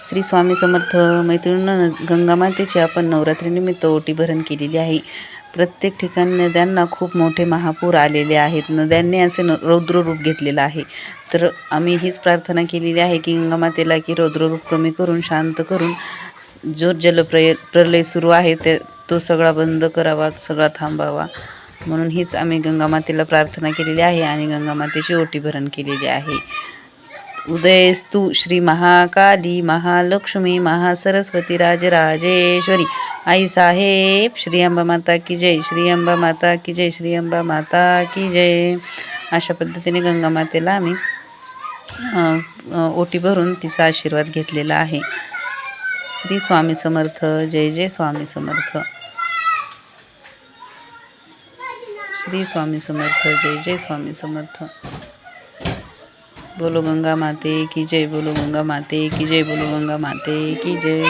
श्री स्वामी समर्थ. मैत्रिणींनो, गंगामातेची आपण नवरात्रीनिमित्त ओटी भरण केलेली आहे. प्रत्येक ठिकाणी नद्यांना खूप मोठे महापूर आलेले आहेत. नद्यांनी असे रौद्र रूप घेतलेलं आहे. तर आम्ही हीच प्रार्थना केलेली आहे की गंगामातेला की रौद्र रूप कमी करून, शांत करून, जो प्रलय सुरू आहे तो सगळा बंद करावा, सगळा थांबावा. म्हणून हीच आम्ही गंगामातेला प्रार्थना केलेली आहे आणि गंगामातेची ओटी भरण केलेली आहे. उदयस्तु श्री महाकाली महालक्ष्मी महासरस्वती राजराजेश्वरी आई साहेब. श्री अंबा माता की जय, श्री अंबा माता की जय, श्री अंबा माता की जय. अशा पद्धतीने गंगामातेला आम्ही ओटी भरून तिचा आशीर्वाद घेतलेला आहे. श्री स्वामी समर्थ. जय जय स्वामी समर्थ. श्री स्वामी समर्थ. जय जय स्वामी समर्थ. बोलो गंगा माते की जय, बोलो गंगा माते की जय, बोलो गंगा माते की जय.